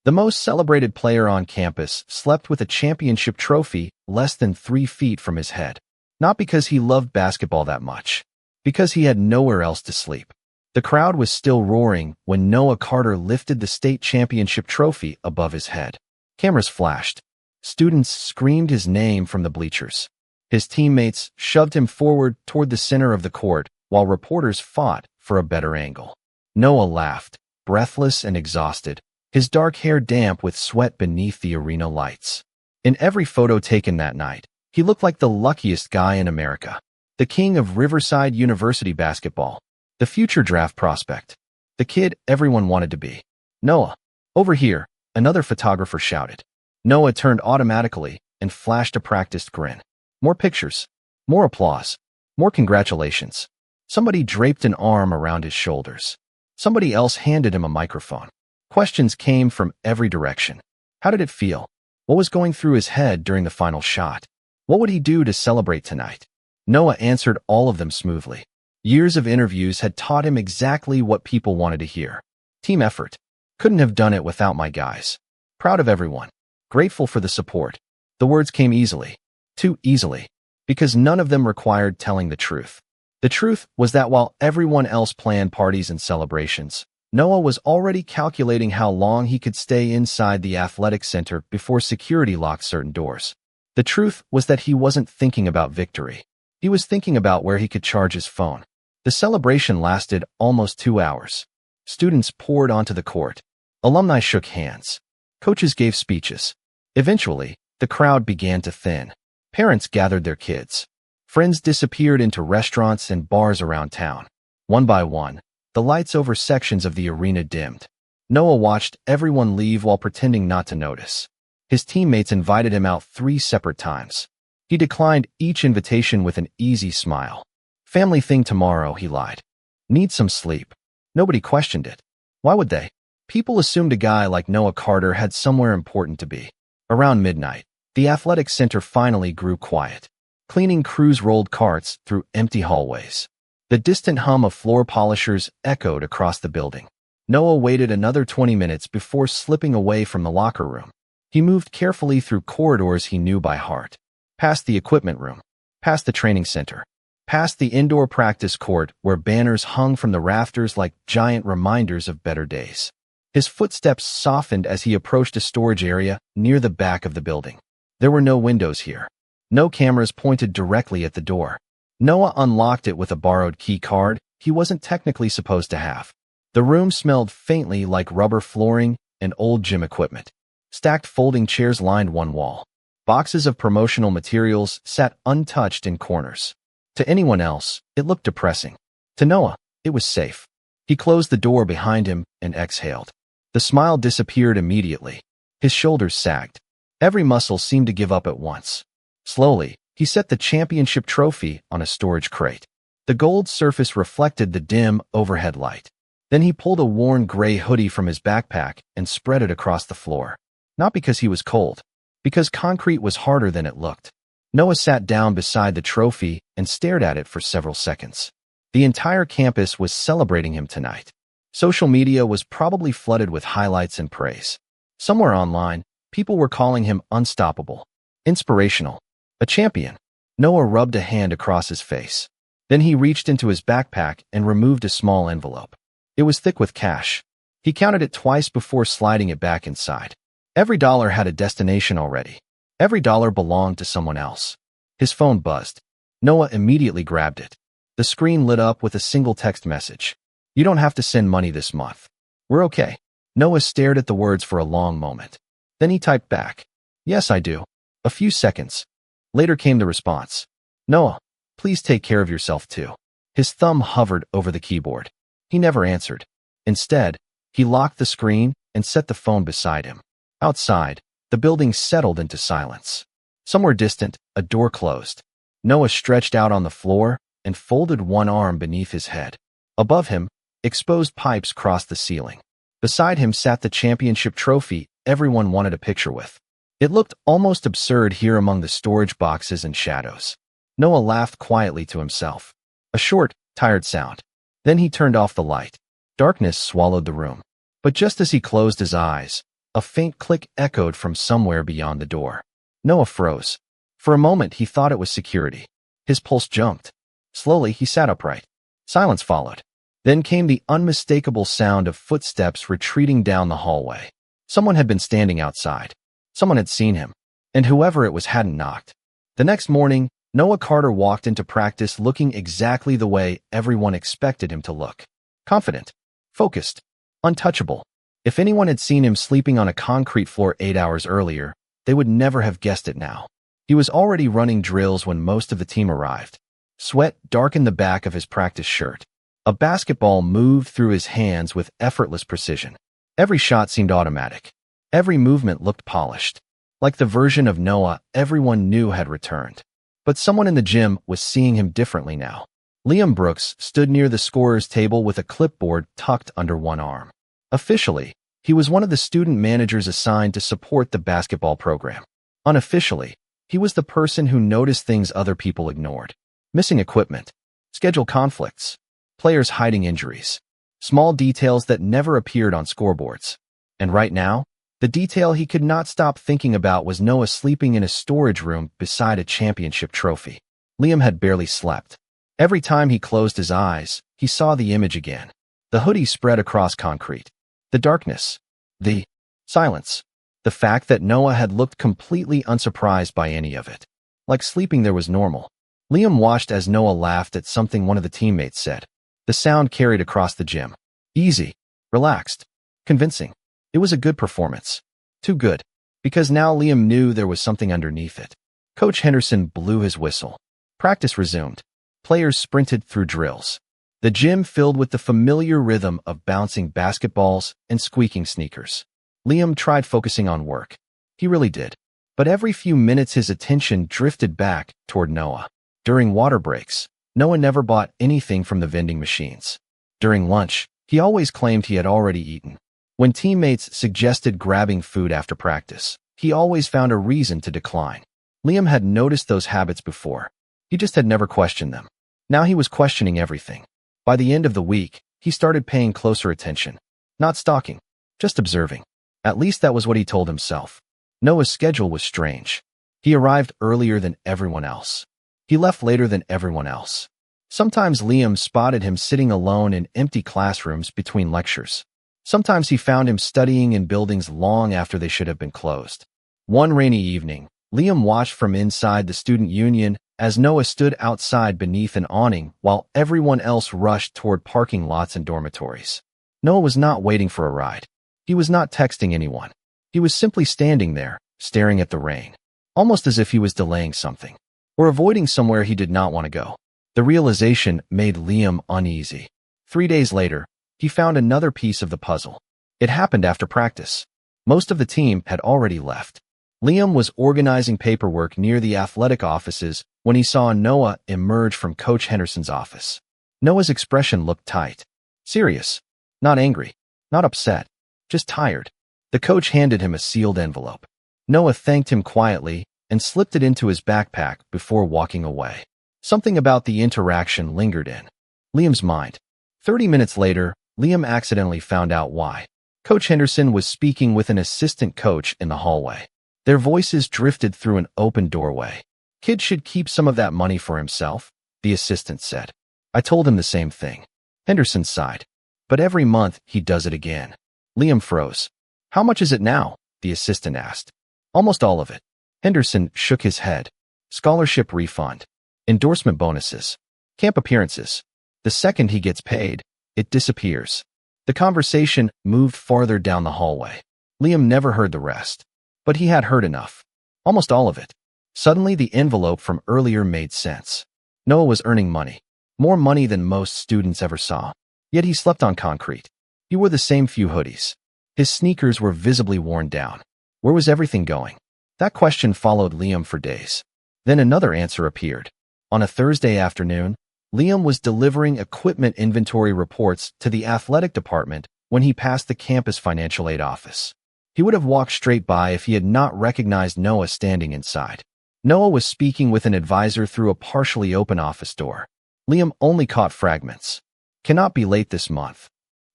The most celebrated player on campus slept with a championship trophy less than 3 feet from his head. Not because he loved basketball that much, because he had nowhere else to sleep. The crowd was still roaring when Noah Carter lifted the state championship trophy above his head. Cameras flashed. Students screamed his name from the bleachers. His teammates shoved him forward toward the center of the court, while reporters fought for a better angle. Noah laughed, breathless and exhausted, his dark hair damp with sweat beneath the arena lights. In every photo taken that night, he looked like the luckiest guy in America. The king of Riverside University basketball. The future draft prospect. The kid everyone wanted to be. Noah. Over here, another photographer shouted. Noah turned automatically and flashed a practiced grin. More pictures. More applause. More congratulations. Somebody draped an arm around his shoulders. Somebody else handed him a microphone. Questions came from every direction. How did it feel? What was going through his head during the final shot? What would he do to celebrate tonight? Noah answered all of them smoothly. Years of interviews had taught him exactly what people wanted to hear. Team effort. Couldn't have done it without my guys. Proud of everyone. Grateful for the support. The words came easily. Too easily. Because none of them required telling the truth. The truth was that while everyone else planned parties and celebrations, Noah was already calculating how long he could stay inside the athletic center before security locked certain doors. The truth was that he wasn't thinking about victory. He was thinking about where he could charge his phone. The celebration lasted almost 2 hours. Students poured onto the court. Alumni shook hands. Coaches gave speeches. Eventually, the crowd began to thin. Parents gathered their kids. Friends disappeared into restaurants and bars around town. One by one, the lights over sections of the arena dimmed. Noah watched everyone leave while pretending not to notice. His teammates invited him out 3 separate times. He declined each invitation with an easy smile. Family thing tomorrow, he lied. Need some sleep. Nobody questioned it. Why would they? People assumed a guy like Noah Carter had somewhere important to be. Around midnight, the athletic center finally grew quiet. Cleaning crews rolled carts through empty hallways. The distant hum of floor polishers echoed across the building. Noah waited another 20 minutes before slipping away from the locker room. He moved carefully through corridors he knew by heart. Past the equipment room. Past the training center. Past the indoor practice court where banners hung from the rafters like giant reminders of better days. His footsteps softened as he approached a storage area near the back of the building. There were no windows here. No cameras pointed directly at the door. Noah unlocked it with a borrowed key card he wasn't technically supposed to have. The room smelled faintly like rubber flooring and old gym equipment. Stacked folding chairs lined one wall. Boxes of promotional materials sat untouched in corners. To anyone else, it looked depressing. To Noah, it was safe. He closed the door behind him and exhaled. The smile disappeared immediately. His shoulders sagged. Every muscle seemed to give up at once. Slowly, he set the championship trophy on a storage crate. The gold surface reflected the dim overhead light. Then he pulled a worn gray hoodie from his backpack and spread it across the floor. Not because he was cold, because concrete was harder than it looked. Noah sat down beside the trophy and stared at it for several seconds. The entire campus was celebrating him tonight. Social media was probably flooded with highlights and praise. Somewhere online, people were calling him unstoppable, inspirational, a champion. Noah rubbed a hand across his face. Then he reached into his backpack and removed a small envelope. It was thick with cash. He counted it twice before sliding it back inside. Every dollar had a destination already. Every dollar belonged to someone else. His phone buzzed. Noah immediately grabbed it. The screen lit up with a single text message. You don't have to send money this month. We're okay. Noah stared at the words for a long moment. Then he typed back. Yes, I do. A few seconds. Later came the response. Noah, please take care of yourself too. His thumb hovered over the keyboard. He never answered. Instead, he locked the screen and set the phone beside him. Outside, the building settled into silence. Somewhere distant, a door closed. Noah stretched out on the floor and folded one arm beneath his head. Above him, exposed pipes crossed the ceiling. Beside him sat the championship trophy everyone wanted a picture with. It looked almost absurd here among the storage boxes and shadows. Noah laughed quietly to himself. A short, tired sound. Then he turned off the light. Darkness swallowed the room. But just as he closed his eyes, A faint click echoed from somewhere beyond the door. Noah froze. For a moment, he thought it was security. His pulse jumped. Slowly, he sat upright. Silence followed. Then came the unmistakable sound of footsteps retreating down the hallway. Someone had been standing outside. Someone had seen him. And whoever it was hadn't knocked. The next morning, Noah Carter walked into practice looking exactly the way everyone expected him to look. Confident. Focused. Untouchable. If anyone had seen him sleeping on a concrete floor 8 hours earlier, they would never have guessed it now. He was already running drills when most of the team arrived. Sweat darkened the back of his practice shirt. A basketball moved through his hands with effortless precision. Every shot seemed automatic. Every movement looked polished. Like the version of Noah everyone knew had returned. But someone in the gym was seeing him differently now. Liam Brooks stood near the scorer's table with a clipboard tucked under one arm. Officially, he was one of the student managers assigned to support the basketball program. Unofficially, he was the person who noticed things other people ignored. Missing equipment, schedule conflicts, players hiding injuries, small details that never appeared on scoreboards. And right now, the detail he could not stop thinking about was Noah sleeping in a storage room beside a championship trophy. Liam had barely slept. Every time he closed his eyes, he saw the image again. The hoodie spread across concrete. The darkness. The silence. The fact that Noah had looked completely unsurprised by any of it. Like sleeping there was normal. Liam watched as Noah laughed at something one of the teammates said. The sound carried across the gym. Easy. Relaxed. Convincing. It was a good performance. Too good. Because now Liam knew there was something underneath it. Coach Henderson blew his whistle. Practice resumed. Players sprinted through drills. The gym filled with the familiar rhythm of bouncing basketballs and squeaking sneakers. Liam tried focusing on work. He really did. But every few minutes his attention drifted back toward Noah. During water breaks, Noah never bought anything from the vending machines. During lunch, he always claimed he had already eaten. When teammates suggested grabbing food after practice, he always found a reason to decline. Liam had noticed those habits before. He just had never questioned them. Now he was questioning everything. By the end of the week, he started paying closer attention. Not stalking, just observing. At least that was what he told himself. Noah's schedule was strange. He arrived earlier than everyone else. He left later than everyone else. Sometimes Liam spotted him sitting alone in empty classrooms between lectures. Sometimes he found him studying in buildings long after they should have been closed. One rainy evening, Liam watched from inside the student union as Noah stood outside beneath an awning while everyone else rushed toward parking lots and dormitories. Noah was not waiting for a ride. He was not texting anyone. He was simply standing there, staring at the rain, almost as if he was delaying something, or avoiding somewhere he did not want to go. The realization made Liam uneasy. 3 days later, he found another piece of the puzzle. It happened after practice. Most of the team had already left. Liam was organizing paperwork near the athletic offices when he saw Noah emerge from Coach Henderson's office. Noah's expression looked tight. Serious. Not angry. Not upset. Just tired. The coach handed him a sealed envelope. Noah thanked him quietly and slipped it into his backpack before walking away. Something about the interaction lingered in Liam's mind. 30 minutes later, Liam accidentally found out why. Coach Henderson was speaking with an assistant coach in the hallway. Their voices drifted through an open doorway. Kid should keep some of that money for himself, the assistant said. I told him the same thing. Henderson sighed. But every month he does it again. Liam froze. How much is it now? The assistant asked. Almost all of it. Henderson shook his head. Scholarship refund. Endorsement bonuses. Camp appearances. The second he gets paid, it disappears. The conversation moved farther down the hallway. Liam never heard the rest. But he had heard enough. Almost all of it. Suddenly the envelope from earlier made sense. Noah was earning money. More money than most students ever saw. Yet he slept on concrete. He wore the same few hoodies. His sneakers were visibly worn down. Where was everything going? That question followed Liam for days. Then another answer appeared. On a Thursday afternoon, Liam was delivering equipment inventory reports to the athletic department when he passed the campus financial aid office. He would have walked straight by if he had not recognized Noah standing inside. Noah was speaking with an advisor through a partially open office door. Liam only caught fragments. Cannot be late this month.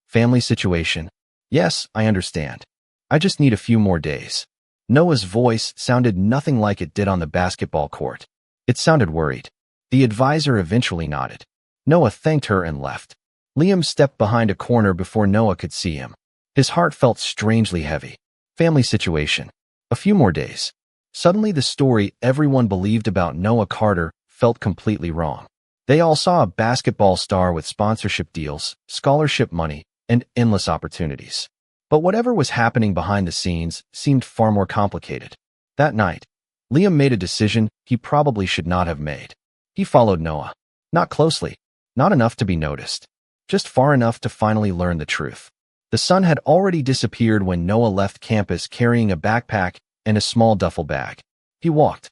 Family situation. Yes, I understand. I just need a few more days. Noah's voice sounded nothing like it did on the basketball court. It sounded worried. The advisor eventually nodded. Noah thanked her and left. Liam stepped behind a corner before Noah could see him. His heart felt strangely heavy. Family situation. A few more days. Suddenly the story everyone believed about Noah Carter felt completely wrong. They all saw a basketball star with sponsorship deals, scholarship money, and endless opportunities. But whatever was happening behind the scenes seemed far more complicated. That night, Liam made a decision he probably should not have made. He followed Noah. Not closely, not enough to be noticed, just far enough to finally learn the truth. The sun had already disappeared when Noah left campus carrying a backpack and a small duffel bag. He walked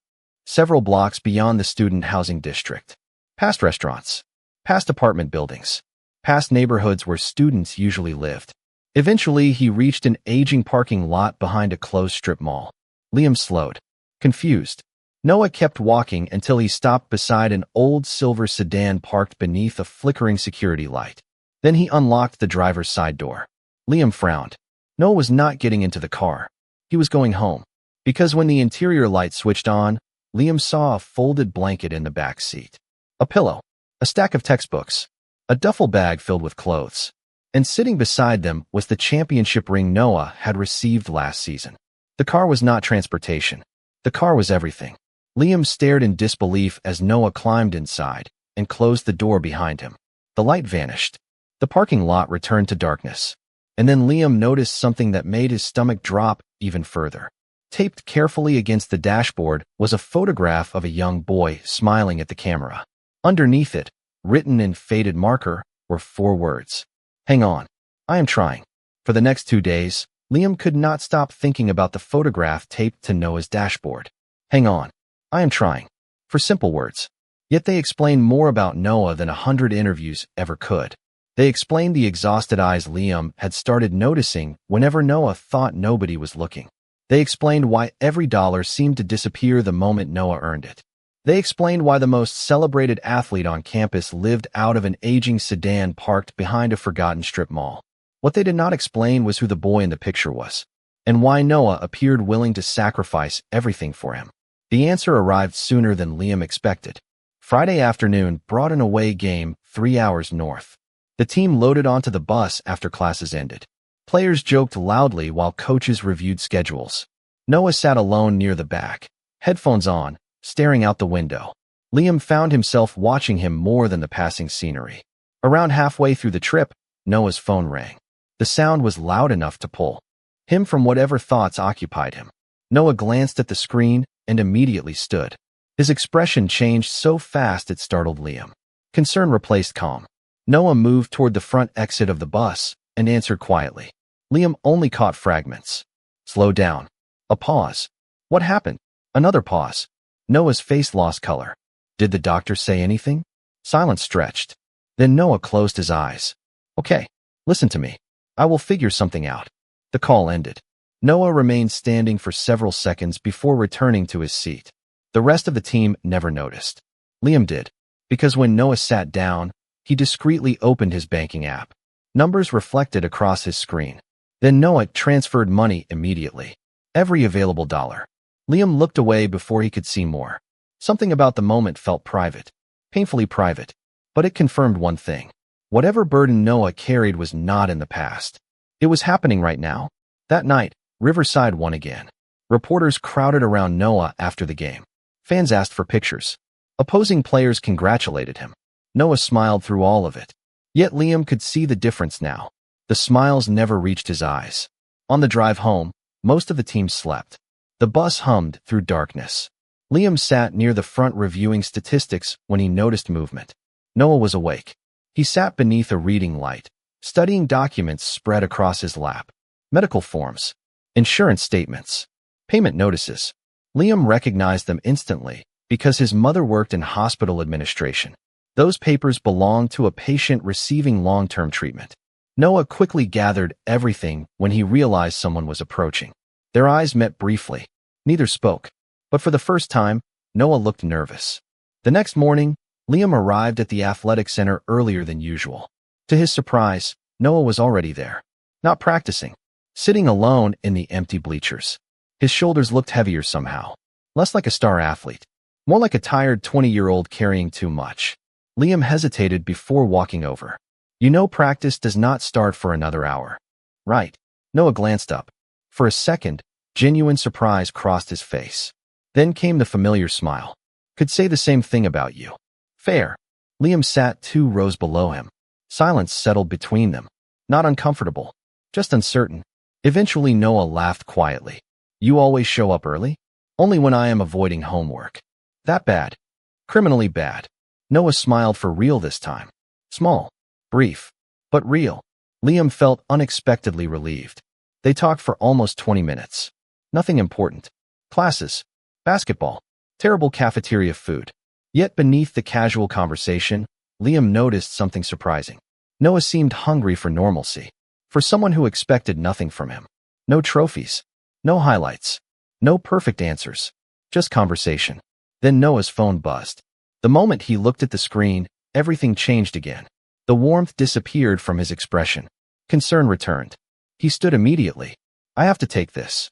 several blocks beyond the student housing district, past restaurants, past apartment buildings, past neighborhoods where students usually lived. Eventually, he reached an aging parking lot behind a closed strip mall. Liam slowed, confused. Noah kept walking until he stopped beside an old silver sedan parked beneath a flickering security light. Then he unlocked the driver's side door. Liam frowned. Noah was not getting into the car. He was going home. Because when the interior light switched on, Liam saw a folded blanket in the back seat, a pillow, a stack of textbooks, a duffel bag filled with clothes. And sitting beside them was the championship ring Noah had received last season. The car was not transportation. The car was everything. Liam stared in disbelief as Noah climbed inside and closed the door behind him. The light vanished. The parking lot returned to darkness. And then Liam noticed something that made his stomach drop even further. Taped carefully against the dashboard was a photograph of a young boy smiling at the camera. Underneath it, written in faded marker, were 4 words. Hang on. I am trying. For the next 2 days, Liam could not stop thinking about the photograph taped to Noah's dashboard. Hang on. I am trying. For simple words. Yet they explained more about Noah than 100 interviews ever could. They explained the exhausted eyes Liam had started noticing whenever Noah thought nobody was looking. They explained why every dollar seemed to disappear the moment Noah earned it. They explained why the most celebrated athlete on campus lived out of an aging sedan parked behind a forgotten strip mall. What they did not explain was who the boy in the picture was, and why Noah appeared willing to sacrifice everything for him. The answer arrived sooner than Liam expected. Friday afternoon brought an away game 3 hours north. The team loaded onto the bus after classes ended. Players joked loudly while coaches reviewed schedules. Noah sat alone near the back, headphones on, staring out the window. Liam found himself watching him more than the passing scenery. Around halfway through the trip, Noah's phone rang. The sound was loud enough to pull him from whatever thoughts occupied him. Noah glanced at the screen and immediately stood. His expression changed so fast it startled Liam. Concern replaced calm. Noah moved toward the front exit of the bus and answered quietly. Liam only caught fragments. Slow down. A pause. What happened? Another pause. Noah's face lost color. Did the doctor say anything? Silence stretched. Then Noah closed his eyes. Okay, listen to me. I will figure something out. The call ended. Noah remained standing for several seconds before returning to his seat. The rest of the team never noticed. Liam did, because when Noah sat down, he discreetly opened his banking app. Numbers reflected across his screen. Then Noah transferred money immediately. Every available dollar. Liam looked away before he could see more. Something about the moment felt private. Painfully private. But it confirmed one thing. Whatever burden Noah carried was not in the past. It was happening right now. That night, Riverside won again. Reporters crowded around Noah after the game. Fans asked for pictures. Opposing players congratulated him. Noah smiled through all of it. Yet Liam could see the difference now. The smiles never reached his eyes. On the drive home, most of the team slept. The bus hummed through darkness. Liam sat near the front reviewing statistics when he noticed movement. Noah was awake. He sat beneath a reading light, studying documents spread across his lap. Medical forms, insurance statements, payment notices. Liam recognized them instantly because his mother worked in hospital administration. Those papers belonged to a patient receiving long-term treatment. Noah quickly gathered everything when he realized someone was approaching. Their eyes met briefly. Neither spoke. But for the first time, Noah looked nervous. The next morning, Liam arrived at the athletic center earlier than usual. To his surprise, Noah was already there. Not practicing. sitting alone in the empty bleachers. His shoulders looked heavier somehow, less like a star athlete, more like a tired 20-year-old carrying too much. Liam hesitated before walking over. You know practice does not start for another hour. Right. Noah glanced up. For a second, genuine surprise crossed his face. Then came the familiar smile. Could say the same thing about you. Fair. Liam sat 2 rows below him. Silence settled between them. Not uncomfortable, just uncertain. Eventually Noah laughed quietly. You always show up early? Only when I am avoiding homework. That bad? Criminally bad. Noah smiled for real this time. Small, brief, but real. Liam felt unexpectedly relieved. They talked for almost 20 minutes. Nothing important. Classes, basketball, terrible cafeteria food. Yet beneath the casual conversation, Liam noticed something surprising. Noah seemed hungry for normalcy, for someone who expected nothing from him. No trophies, no highlights, no perfect answers, just conversation. Then Noah's phone buzzed. The moment he looked at the screen, everything changed again. The warmth disappeared from his expression. Concern returned. He stood immediately. I have to take this.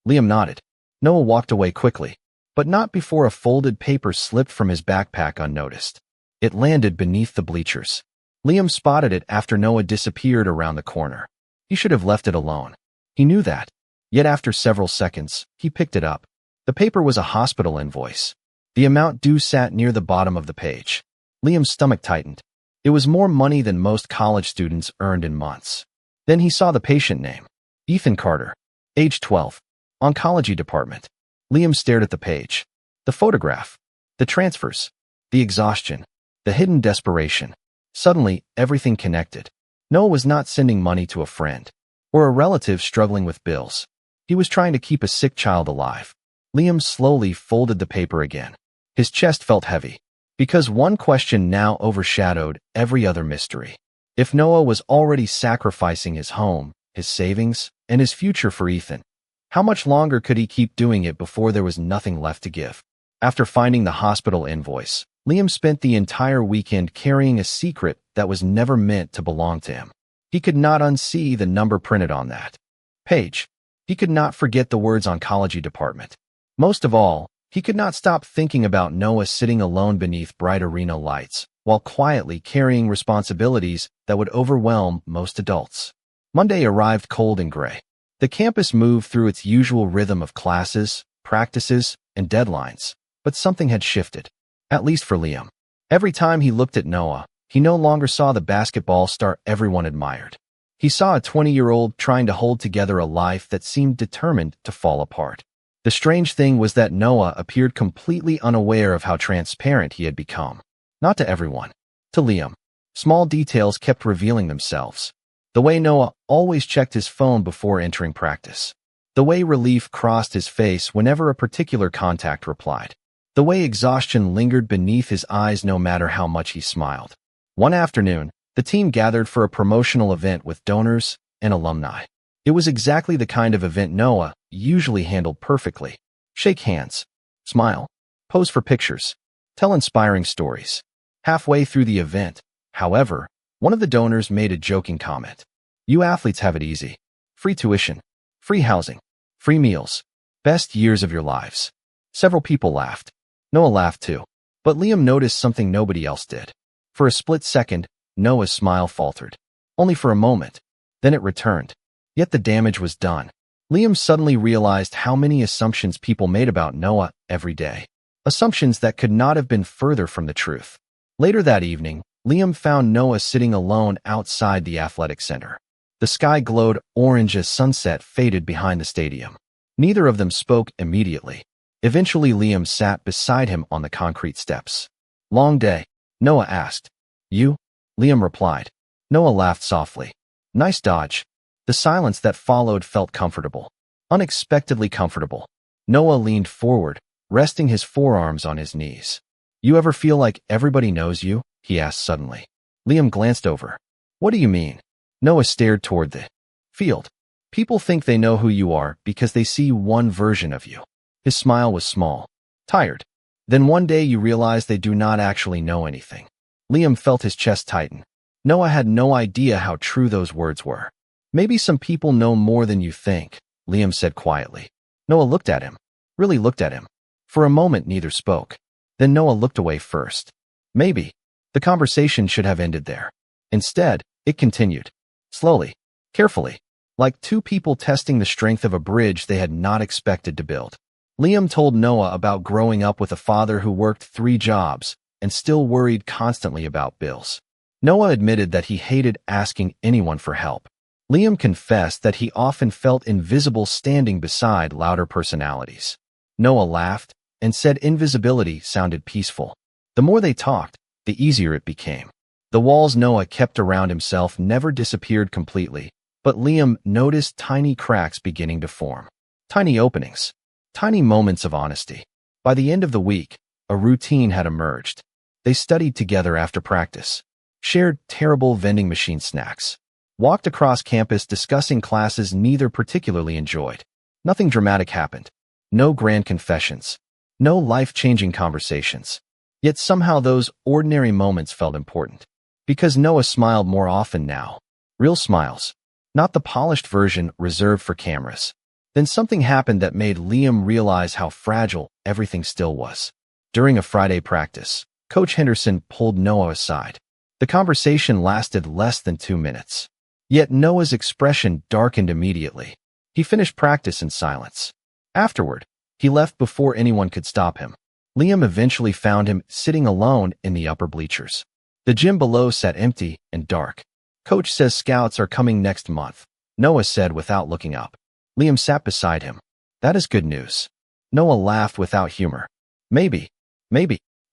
Liam nodded. Noah walked away quickly, but not before a folded paper slipped from his backpack unnoticed. It landed beneath the bleachers. Liam spotted it after Noah disappeared around the corner. He should have left it alone. He knew that. Yet after several seconds, he picked it up. The paper was a hospital invoice. The amount due sat near the bottom of the page. Liam's stomach tightened. It was more money than most college students earned in months. Then he saw the patient name. Ethan Carter. Age 12. Oncology department. Liam stared at the page. The photograph. The transfers. The exhaustion. The hidden desperation. Suddenly, everything connected. Noah was not sending money to a friend or a relative struggling with bills. He was trying to keep a sick child alive. Liam slowly folded the paper again. His chest felt heavy, because one question now overshadowed every other mystery. If Noah was already sacrificing his home, his savings, and his future for Ethan, how much longer could he keep doing it before there was nothing left to give? After finding the hospital invoice, Liam spent the entire weekend carrying a secret that was never meant to belong to him. He could not unsee the number printed on that page. He could not forget the words oncology department. Most of all, he could not stop thinking about Noah sitting alone beneath bright arena lights, while quietly carrying responsibilities that would overwhelm most adults. Monday arrived cold and gray. The campus moved through its usual rhythm of classes, practices, and deadlines, but something had shifted, at least for Liam. Every time he looked at Noah, he no longer saw the basketball star everyone admired. He saw a 20-year-old trying to hold together a life that seemed determined to fall apart. The strange thing was that Noah appeared completely unaware of how transparent he had become. Not to everyone. To Liam. Small details kept revealing themselves. The way Noah always checked his phone before entering practice. The way relief crossed his face whenever a particular contact replied. The way exhaustion lingered beneath his eyes no matter how much he smiled. One afternoon, the team gathered for a promotional event with donors and alumni. It was exactly the kind of event Noah usually handled perfectly. Shake hands, smile, pose for pictures, tell inspiring stories. Halfway through the event, however, one of the donors made a joking comment. You athletes have it easy. Free tuition, free housing, free meals, best years of your lives. Several people laughed. Noah laughed too. But Liam noticed something nobody else did. For a split second, Noah's smile faltered. Only for a moment. Then it returned. Yet the damage was done. Liam suddenly realized how many assumptions people made about Noah every day. Assumptions that could not have been further from the truth. Later that evening, Liam found Noah sitting alone outside the athletic center. The sky glowed orange as sunset faded behind the stadium. Neither of them spoke immediately. Eventually, Liam sat beside him on the concrete steps. Long day, Noah asked. You? Liam replied. Noah laughed softly. Nice dodge. The silence that followed felt comfortable. Unexpectedly comfortable. Noah leaned forward, resting his forearms on his knees. You ever feel like everybody knows you? He asked suddenly. Liam glanced over. What do you mean? Noah stared toward the field. People think they know who you are because they see one version of you. His smile was small, tired. Then one day you realize they do not actually know anything. Liam felt his chest tighten. Noah had no idea how true those words were. Maybe some people know more than you think, Liam said quietly. Noah looked at him, really looked at him. For a moment, neither spoke. Then Noah looked away first. Maybe. The conversation should have ended there. Instead, it continued. Slowly, carefully, like two people testing the strength of a bridge they had not expected to build. Liam told Noah about growing up with a father who worked 3 jobs and still worried constantly about bills. Noah admitted that he hated asking anyone for help. Liam confessed that he often felt invisible standing beside louder personalities. Noah laughed and said invisibility sounded peaceful. The more they talked, the easier it became. The walls Noah kept around himself never disappeared completely, but Liam noticed tiny cracks beginning to form. Tiny openings. Tiny moments of honesty. By the end of the week, a routine had emerged. They studied together after practice, shared terrible vending machine snacks, walked across campus discussing classes neither particularly enjoyed. Nothing dramatic happened. No grand confessions. No life-changing conversations. Yet somehow those ordinary moments felt important. Because Noah smiled more often now. Real smiles. Not the polished version reserved for cameras. Then something happened that made Liam realize how fragile everything still was. During a Friday practice, Coach Henderson pulled Noah aside. The conversation lasted less than 2 minutes. Yet Noah's expression darkened immediately. He finished practice in silence. Afterward, he left before anyone could stop him. Liam eventually found him sitting alone in the upper bleachers. The gym below sat empty and dark. Coach says scouts are coming next month, Noah said without looking up. Liam sat beside him. That is good news. Noah laughed without humor. Maybe.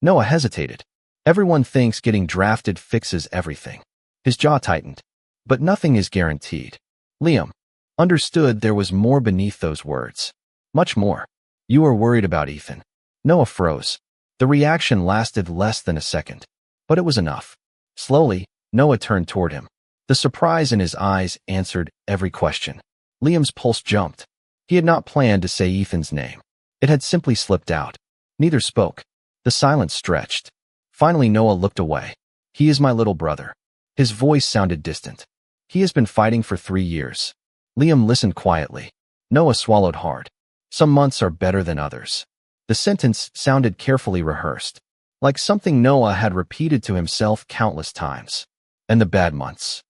Noah hesitated. Everyone thinks getting drafted fixes everything. His jaw tightened. But nothing is guaranteed. Liam understood there was more beneath those words. Much more. You are worried about Ethan. Noah froze. The reaction lasted less than a second. But it was enough. Slowly, Noah turned toward him. The surprise in his eyes answered every question. Liam's pulse jumped. He had not planned to say Ethan's name. It had simply slipped out. Neither spoke. The silence stretched. Finally, Noah looked away. He is my little brother. His voice sounded distant. He has been fighting for 3 years. Liam listened quietly. Noah swallowed hard. Some months are better than others. The sentence sounded carefully rehearsed, like something Noah had repeated to himself countless times. And the bad months?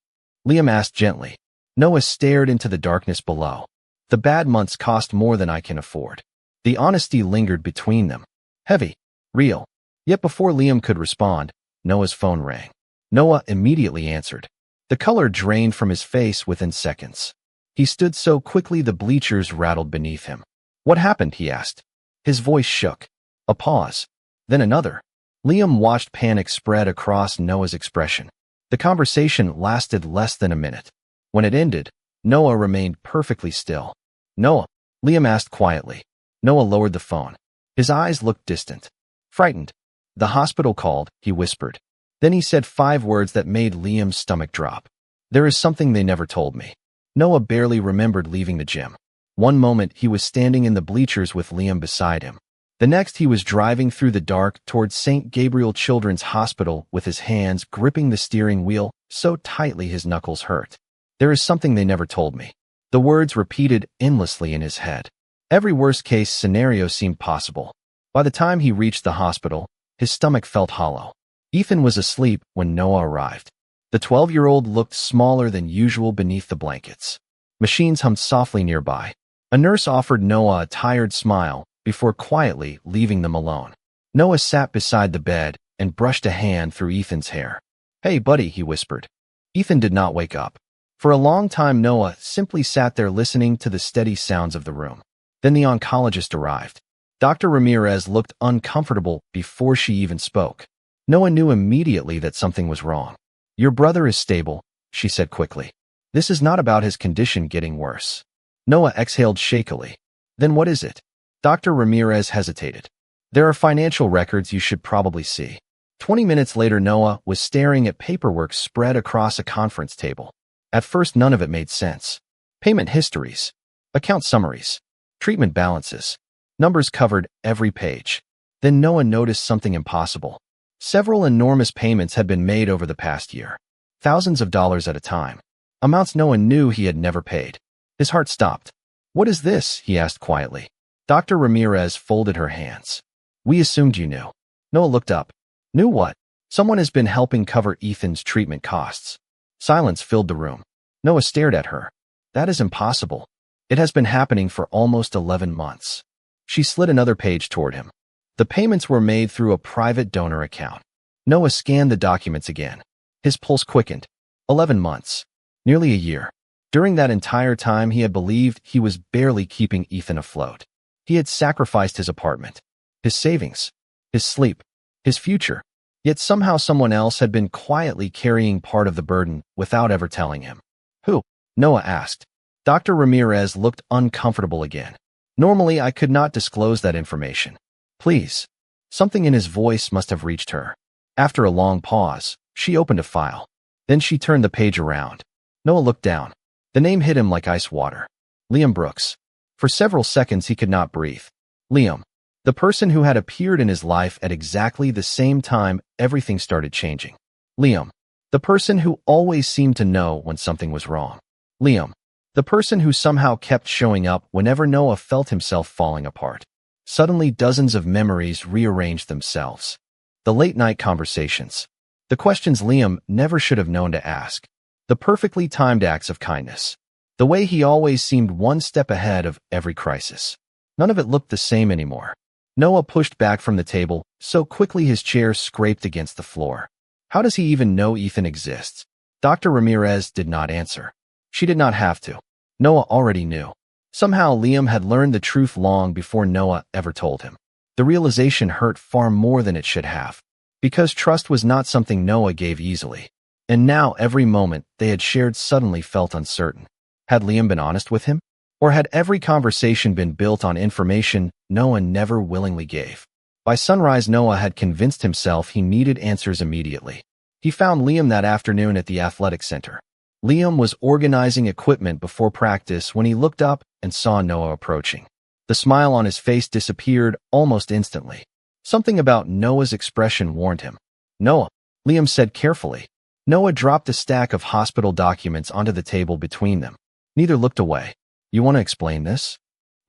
Liam asked gently. Noah stared into the darkness below. The bad months cost more than I can afford. The honesty lingered between them. Heavy. Real. Yet before Liam could respond, Noah's phone rang. Noah immediately answered. The color drained from his face within seconds. He stood so quickly the bleachers rattled beneath him. What happened? He asked. His voice shook. A pause. Then another. Liam watched panic spread across Noah's expression. The conversation lasted less than a minute. When it ended, Noah remained perfectly still. Noah? Liam asked quietly. Noah lowered the phone. His eyes looked distant. Frightened. The hospital called, he whispered. Then he said 5 words that made Liam's stomach drop. There is something they never told me. Noah barely remembered leaving the gym. One moment he was standing in the bleachers with Liam beside him. The next he was driving through the dark towards St. Gabriel Children's Hospital with his hands gripping the steering wheel so tightly his knuckles hurt. There is something they never told me. The words repeated endlessly in his head. Every worst-case scenario seemed possible. By the time he reached the hospital, his stomach felt hollow. Ethan was asleep when Noah arrived. The 12-year-old looked smaller than usual beneath the blankets. Machines hummed softly nearby. A nurse offered Noah a tired smile before quietly leaving them alone. Noah sat beside the bed and brushed a hand through Ethan's hair. Hey, buddy, he whispered. Ethan did not wake up. For a long time, Noah simply sat there listening to the steady sounds of the room. Then the oncologist arrived. Dr. Ramirez looked uncomfortable before she even spoke. Noah knew immediately that something was wrong. Your brother is stable, she said quickly. This is not about his condition getting worse. Noah exhaled shakily. Then what is it? Dr. Ramirez hesitated. There are financial records you should probably see. 20 minutes later, Noah was staring at paperwork spread across a conference table. At first, none of it made sense. Payment histories, account summaries, treatment balances. Numbers covered every page. Then Noah noticed something impossible. Several enormous payments had been made over the past year. Thousands of dollars at a time. Amounts Noah knew he had never paid. His heart stopped. "What is this?" he asked quietly. Dr. Ramirez folded her hands. "We assumed you knew." Noah looked up. "Knew what?" "Someone has been helping cover Ethan's treatment costs." Silence filled the room. Noah stared at her. "That is impossible. It has been happening for almost 11 months. She slid another page toward him. The payments were made through a private donor account. Noah scanned the documents again. His pulse quickened. 11 months. Nearly a year. During that entire time, he had believed he was barely keeping Ethan afloat. He had sacrificed his apartment, his savings, his sleep, his future. Yet somehow someone else had been quietly carrying part of the burden without ever telling him. "Who?" Noah asked. Dr. Ramirez looked uncomfortable again. "Normally, I could not disclose that information. Please." Something in his voice must have reached her. After a long pause, she opened a file. Then she turned the page around. Noah looked down. The name hit him like ice water. Liam Brooks. For several seconds, he could not breathe. Liam. The person who had appeared in his life at exactly the same time everything started changing. Liam. The person who always seemed to know when something was wrong. Liam. The person who somehow kept showing up whenever Noah felt himself falling apart. Suddenly, dozens of memories rearranged themselves. The late-night conversations. The questions Liam never should have known to ask. The perfectly timed acts of kindness. The way he always seemed one step ahead of every crisis. None of it looked the same anymore. Noah pushed back from the table so quickly his chair scraped against the floor. How does he even know Ethan exists? Dr. Ramirez did not answer. She did not have to. Noah already knew. Somehow Liam had learned the truth long before Noah ever told him. The realization hurt far more than it should have. Because trust was not something Noah gave easily. And now every moment they had shared suddenly felt uncertain. Had Liam been honest with him? Or had every conversation been built on information Noah never willingly gave? By sunrise, Noah had convinced himself he needed answers immediately. He found Liam that afternoon at the athletic center. Liam was organizing equipment before practice when he looked up and saw Noah approaching. The smile on his face disappeared almost instantly. Something about Noah's expression warned him. "Noah," Liam said carefully. Noah dropped a stack of hospital documents onto the table between them. Neither looked away. "You want to explain this?"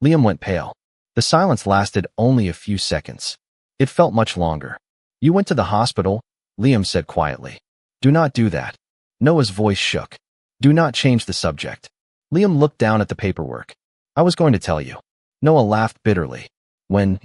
Liam went pale. The silence lasted only a few seconds. It felt much longer. "You went to the hospital," Liam said quietly. "Do not do that." Noah's voice shook. "Do not change the subject." Liam looked down at the paperwork. "I was going to tell you." Noah laughed bitterly. "When?"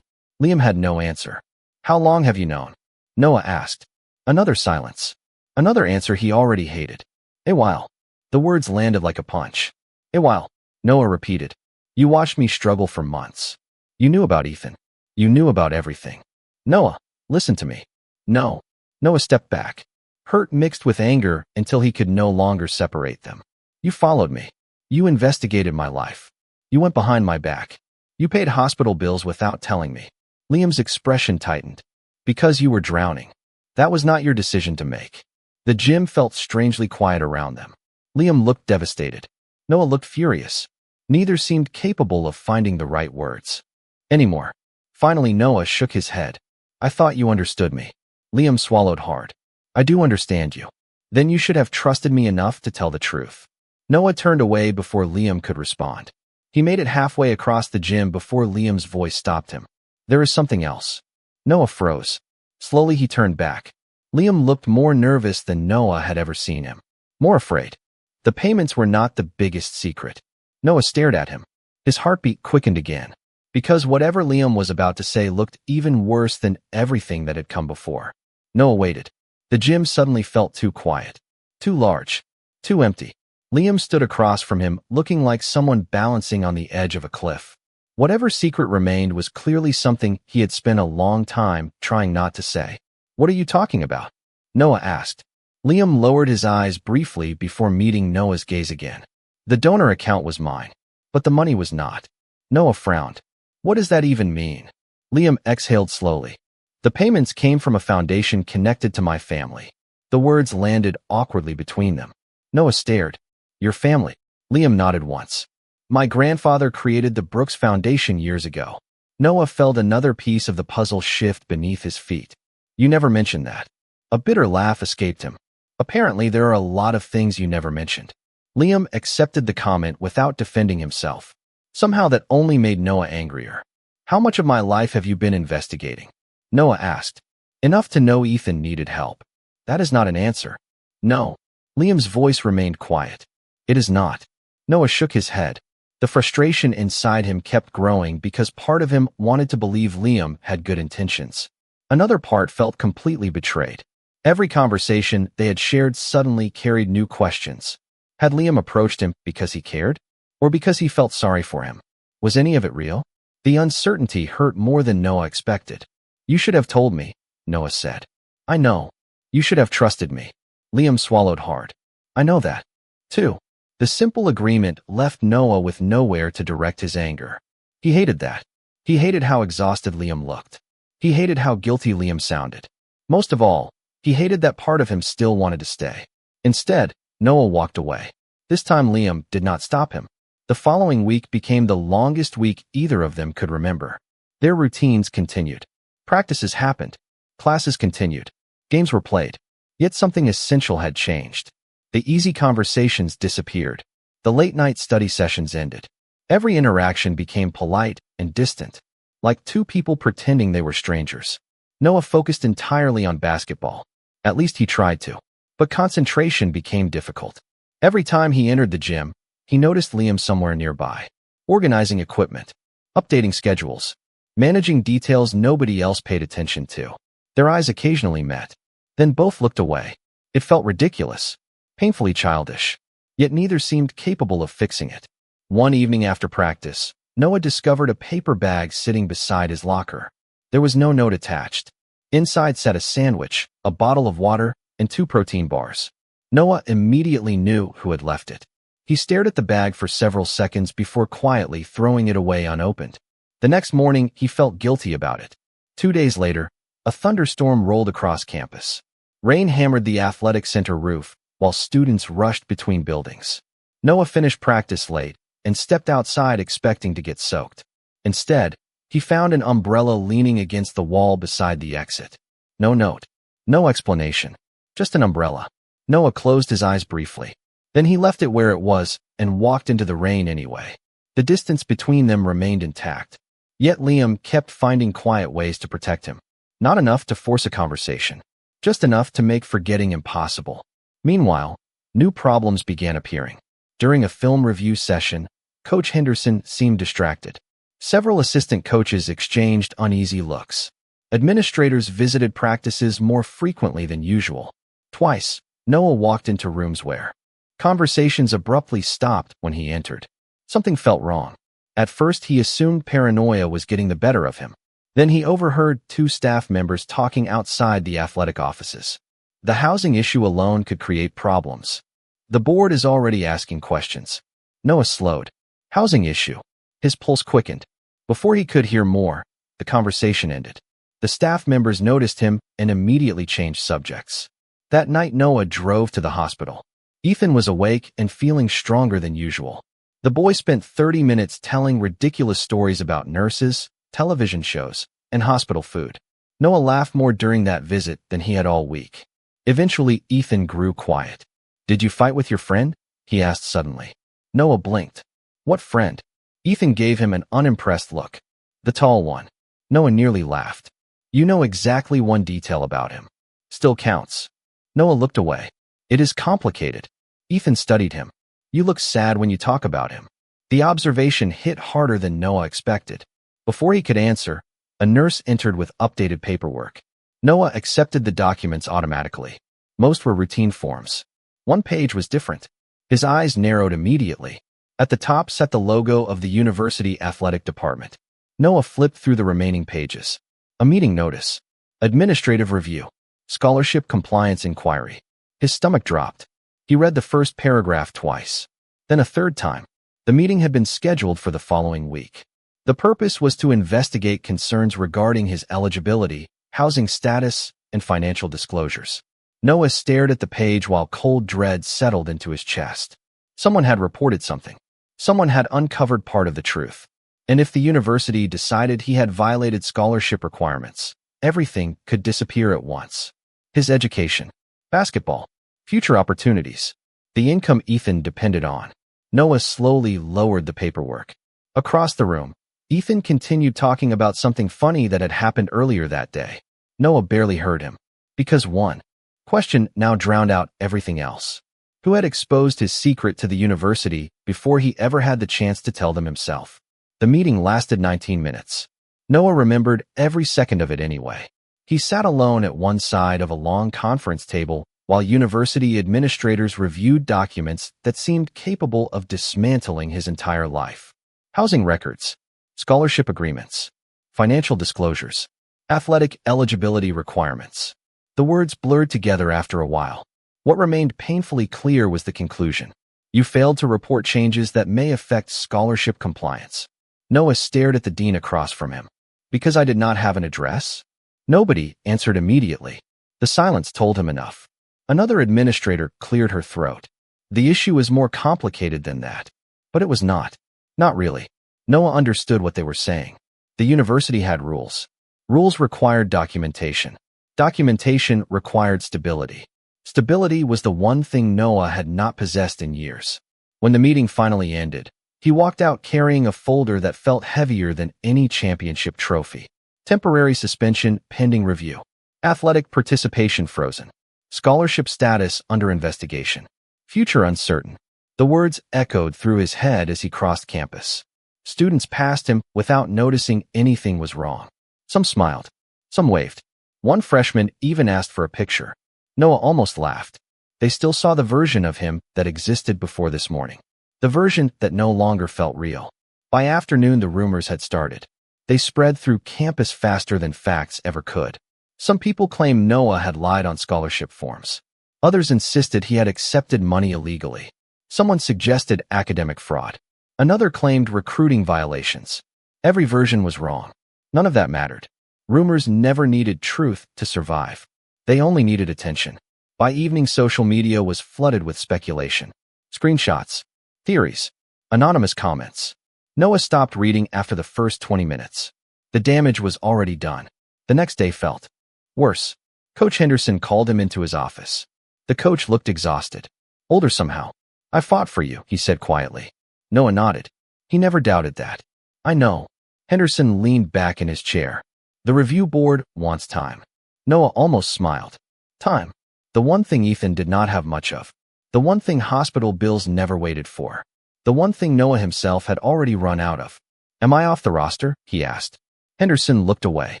Liam had no answer. "How long have you known?" Noah asked. Another silence. Another answer he already hated. "A while." The words landed like a punch. "A while," Noah repeated. "You watched me struggle for months. You knew about Ethan. You knew about everything." "Noah, listen to me." "No." Noah stepped back. Hurt mixed with anger until he could no longer separate them. "You followed me. You investigated my life. You went behind my back. You paid hospital bills without telling me." Liam's expression tightened. "Because you were drowning. That was not your decision to make." The gym felt strangely quiet around them. Liam looked devastated. Noah looked furious. Neither seemed capable of finding the right words. Anymore. Finally, Noah shook his head. "I thought you understood me." Liam swallowed hard. "I do understand you." "Then you should have trusted me enough to tell the truth." Noah turned away before Liam could respond. He made it halfway across the gym before Liam's voice stopped him. "There is something else." Noah froze. Slowly he turned back. Liam looked more nervous than Noah had ever seen him. More afraid. The payments were not the biggest secret. Noah stared at him. His heartbeat quickened again. Because whatever Liam was about to say looked even worse than everything that had come before. Noah waited. The gym suddenly felt too quiet. Too large. Too empty. Liam stood across from him, looking like someone balancing on the edge of a cliff. Whatever secret remained was clearly something he had spent a long time trying not to say. "What are you talking about?" Noah asked. Liam lowered his eyes briefly before meeting Noah's gaze again. "The donor account was mine, but the money was not." Noah frowned. "What does that even mean?" Liam exhaled slowly. "The payments came from a foundation connected to my family." The words landed awkwardly between them. Noah stared. "Your family?" Liam nodded once. "My grandfather created the Brooks Foundation years ago." Noah felt another piece of the puzzle shift beneath his feet. "You never mentioned that." A bitter laugh escaped him. "Apparently there are a lot of things you never mentioned." Liam accepted the comment without defending himself. Somehow that only made Noah angrier. How much of my life have you been investigating? Noah asked. Enough to know Ethan needed help. That is not an answer. No. Liam's voice remained quiet. It is not. Noah shook his head. The frustration inside him kept growing because part of him wanted to believe Liam had good intentions. Another part felt completely betrayed. Every conversation they had shared suddenly carried new questions. Had Liam approached him because he cared? Or because he felt sorry for him? Was any of it real? The uncertainty hurt more than Noah expected. You should have told me, Noah said. I know. You should have trusted me. Liam swallowed hard. I know that. Too. The simple agreement left Noah with nowhere to direct his anger. He hated that. He hated how exhausted Liam looked. He hated how guilty Liam sounded. Most of all, he hated that part of him still wanted to stay. Instead, Noah walked away. This time Liam did not stop him. The following week became the longest week either of them could remember. Their routines continued. Practices happened. Classes continued. Games were played. Yet something essential had changed. The easy conversations disappeared. The late-night study sessions ended. Every interaction became polite and distant, like two people pretending they were strangers. Noah focused entirely on basketball. At least he tried to. But concentration became difficult. Every time he entered the gym, he noticed Liam somewhere nearby, organizing equipment, updating schedules, managing details nobody else paid attention to. Their eyes occasionally met. Then both looked away. It felt ridiculous, painfully childish, yet neither seemed capable of fixing it. One evening after practice, Noah discovered a paper bag sitting beside his locker. There was no note attached. Inside sat a sandwich, a bottle of water, and 2 protein bars. Noah immediately knew who had left it. He stared at the bag for several seconds before quietly throwing it away unopened. The next morning, he felt guilty about it. 2 days later, a thunderstorm rolled across campus. Rain hammered the athletic center roof, while students rushed between buildings. Noah finished practice late and stepped outside expecting to get soaked. Instead, he found an umbrella leaning against the wall beside the exit. No note. No explanation. Just an umbrella. Noah closed his eyes briefly. Then he left it where it was and walked into the rain anyway. The distance between them remained intact. Yet Liam kept finding quiet ways to protect him. Not enough to force a conversation. Just enough to make forgetting impossible. Meanwhile, new problems began appearing. During a film review session, Coach Henderson seemed distracted. Several assistant coaches exchanged uneasy looks. Administrators visited practices more frequently than usual. Twice, Noah walked into rooms where conversations abruptly stopped when he entered. Something felt wrong. At first, he assumed paranoia was getting the better of him. Then he overheard 2 staff members talking outside the athletic offices. The housing issue alone could create problems. The board is already asking questions. Noah slowed. Housing issue. His pulse quickened. Before he could hear more, the conversation ended. The staff members noticed him and immediately changed subjects. That night, Noah drove to the hospital. Ethan was awake and feeling stronger than usual. The boy spent 30 minutes telling ridiculous stories about nurses, television shows, and hospital food. Noah laughed more during that visit than he had all week. Eventually, Ethan grew quiet. Did you fight with your friend? He asked suddenly. Noah blinked. What friend? Ethan gave him an unimpressed look. The tall one. Noah nearly laughed. You know exactly one detail about him. Still counts. Noah looked away. It is complicated. Ethan studied him. You look sad when you talk about him. The observation hit harder than Noah expected. Before he could answer, a nurse entered with updated paperwork. Noah accepted the documents automatically. Most were routine forms. One page was different. His eyes narrowed immediately. At the top sat the logo of the university athletic department. Noah flipped through the remaining pages. A meeting notice. Administrative review. Scholarship compliance inquiry. His stomach dropped. He read the first paragraph twice. Then a third time. The meeting had been scheduled for the following week. The purpose was to investigate concerns regarding his eligibility, housing status, and financial disclosures. Noah stared at the page while cold dread settled into his chest. Someone had reported something. Someone had uncovered part of the truth. And if the university decided he had violated scholarship requirements, everything could disappear at once. His education, basketball, future opportunities. the income Ethan depended on. Noah slowly lowered the paperwork. Across the room, Ethan continued talking about something funny that had happened earlier that day. Noah barely heard him, because one question now drowned out everything else. Who had exposed his secret to the university before he ever had the chance to tell them himself? The meeting lasted 19 minutes. Noah remembered every second of it anyway. He sat alone at one side of a long conference table while university administrators reviewed documents that seemed capable of dismantling his entire life. Housing records, scholarship agreements, financial disclosures, athletic eligibility requirements. The words blurred together after a while. What remained painfully clear was the conclusion. You failed to report changes that may affect scholarship compliance. Noah stared at the dean across from him. Because I did not have an address? Nobody answered immediately. The silence told him enough. Another administrator cleared her throat. The issue is more complicated than that. But it was not. Not really. Noah understood what they were saying. The university had rules. Rules required documentation. Documentation required stability. Stability was the one thing Noah had not possessed in years. When the meeting finally ended, he walked out carrying a folder that felt heavier than any championship trophy. Temporary suspension pending review. Athletic participation frozen. Scholarship status under investigation. Future uncertain. The words echoed through his head as he crossed campus. Students passed him without noticing anything was wrong. Some smiled. Some waved. One freshman even asked for a picture. Noah almost laughed. They still saw the version of him that existed before this morning. The version that no longer felt real. By afternoon, the rumors had started. They spread through campus faster than facts ever could. Some people claimed Noah had lied on scholarship forms. Others insisted he had accepted money illegally. Someone suggested academic fraud. Another claimed recruiting violations. Every version was wrong. None of that mattered. Rumors never needed truth to survive. They only needed attention. By evening, social media was flooded with speculation. Screenshots. Theories. Anonymous comments. Noah stopped reading after the first 20 minutes. The damage was already done. The next day felt worse. Coach Henderson called him into his office. The coach looked exhausted. Older somehow. I fought for you, he said quietly. Noah nodded. He never doubted that. I know. Henderson leaned back in his chair. The review board wants time. Noah almost smiled. Time. The one thing Ethan did not have much of. The one thing hospital bills never waited for. The one thing Noah himself had already run out of. Am I off the roster? He asked. Henderson looked away.